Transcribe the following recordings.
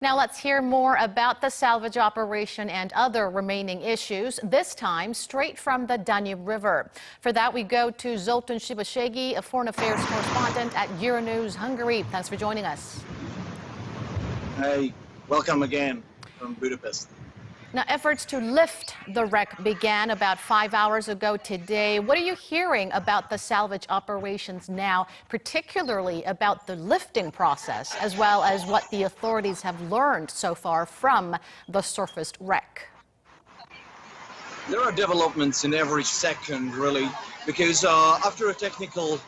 Now let's hear more about the salvage operation and other remaining issues, this time straight from the Danube River. For that, we go to Zoltan SIPOSHEGYI, a foreign affairs correspondent at Euronews Hungary. Thanks for joining us. Hey, welcome again from Budapest. Now, efforts to lift the wreck began about 5 hours ago today. What are you hearing about the salvage operations now, particularly about the lifting process, as well as what the authorities have learned so far from the surfaced wreck? There are developments in every second, really, because after a technical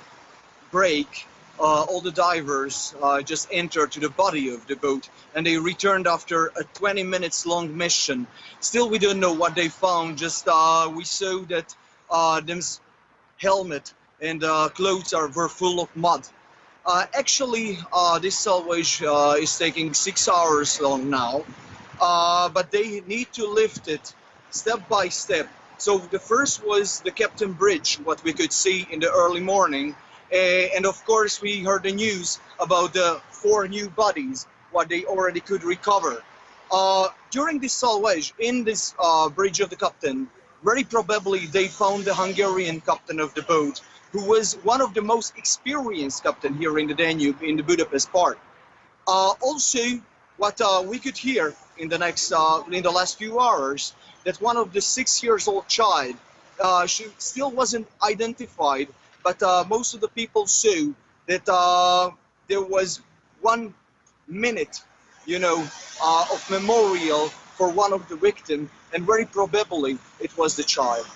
break, all the divers just entered to the body of the boat and they returned after a 20 minutes long mission. Still, we don't know what they found. Just we saw that them's helmet and clothes were full of mud. Actually, this salvage is taking 6 hours long now, but they need to lift it step by step. So the first was the Captain Bridge, what we could see in the early morning. And of course, we heard the news about the 4 new bodies, what they already could recover. During this salvage, in this bridge of the captain, very probably they found the Hungarian captain of the boat, who was one of the most experienced captain here in the Danube, in the Budapest port. Also, what we could hear in the last few hours, that one of the 6-year-old child, she still wasn't identified. But most of the people saw that there was 1 minute, of memorial for one of the victims, and very probably it was the child.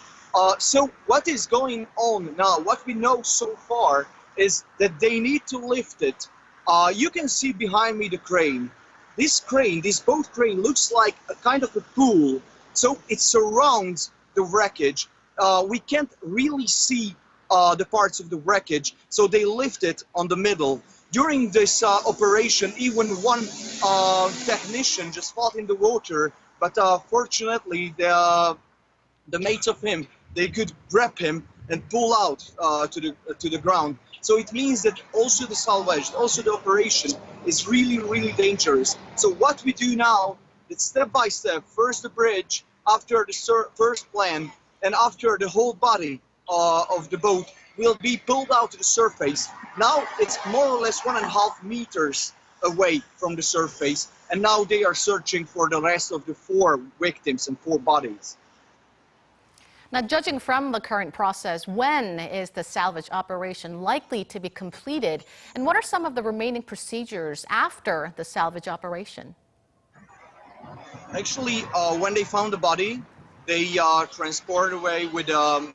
So what is going on now? What we know so far is that they need to lift it. You can see behind me the crane. This boat crane, looks like a kind of a pool. So it surrounds the wreckage. We can't really see the parts of the wreckage, so they lift it on the middle. During this operation, even one technician just fell in the water, but fortunately the mates of him, they could grab him and pull out to the ground. So it means that also the salvage, also the operation is really dangerous. So what we do now is step by step, first the bridge, after the first plan, and after the whole body of the boat will be pulled out to the surface. Now it's more or less 1.5 meters away from the surface, and now they are searching for the rest of the 4 victims and 4 bodies. Now, judging from the current process, when is the salvage operation likely to be completed, and what are some of the remaining procedures after the salvage operation? Actually, when they found the body, they transported away with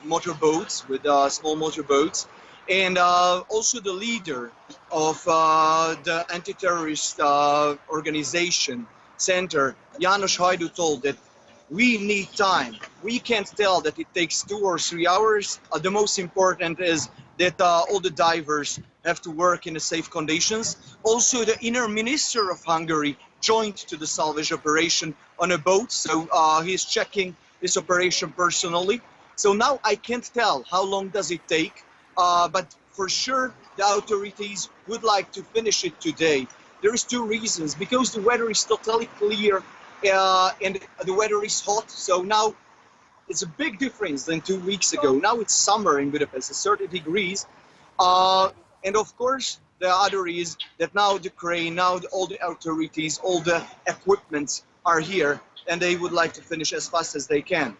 motorboats, with small motorboats, and also the leader of the anti-terrorist organization center, János Hajdú, told that we need time. We can't tell that it takes 2 or 3 hours. The most important is that all the divers have to work in safe conditions. Also, the inner minister of Hungary joined to the salvage operation on a boat, so he's checking this operation personally. So now I can't tell how long does it take, but for sure the authorities would like to finish it today. There is 2 reasons: because the weather is totally clear and the weather is hot, so now it's a big difference than 2 weeks ago. Now it's summer in Budapest, it's 30 degrees, and of course the other is that now the crane, now all the authorities, all the equipments are here, and they would like to finish as fast as they can.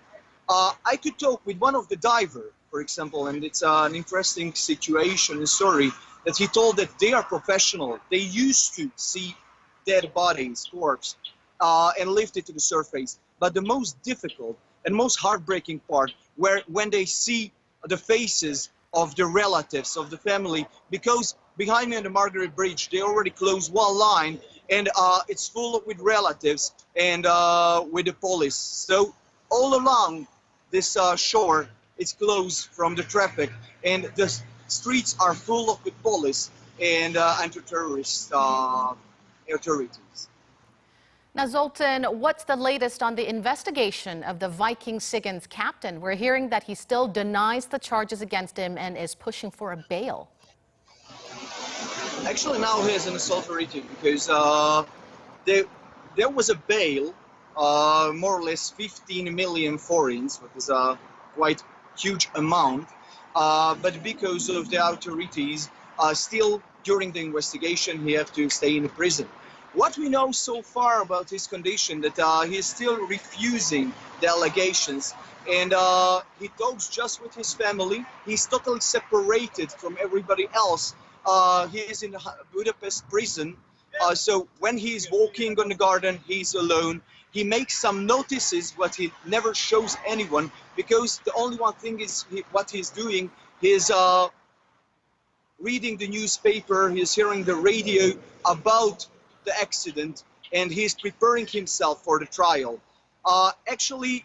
I could talk with one of the divers, for example, and it's an interesting situation and story, that he told that they are professional. They used to see dead bodies, corpse, and lift it to the surface. But the most difficult and most heartbreaking part, when they see the faces of the relatives, of the family, because behind me on the Margaret Bridge, they already closed one line, and it's full with relatives and with the police. So all along this shore, it's closed from the traffic, and the streets are full with police and anti-terrorist authorities. Now, Zoltan, what's the latest on the investigation of the Viking Sigyn's captain? We're hearing that he still denies the charges against him and is pushing for a bail. Actually, now he is in a authority because there was a bail, more or less 15 million forints, which is a quite huge amount, but because of the authorities, still during the investigation, he have to stay in prison. What we know so far about his condition, that he is still refusing the allegations, and he talks just with his family. He's totally separated from everybody else. He is in Budapest prison, so when he's walking on the garden, he's alone. He makes some notices, but he never shows anyone, because the only one thing is what he's doing is reading the newspaper, he's hearing the radio about the accident, and he's preparing himself for the trial. Actually,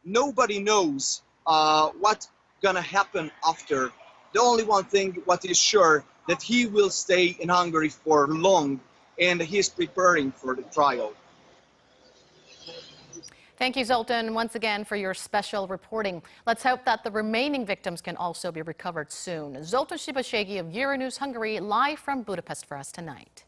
nobody knows what's gonna happen after. The only one thing what is sure, that he will stay in Hungary for long, and he's preparing for the trial. Thank you, Zoltan, once again for your special reporting. Let's hope that the remaining victims can also be recovered soon. Zoltan SIPOSHEGYI of Euronews Hungary, live from Budapest for us tonight.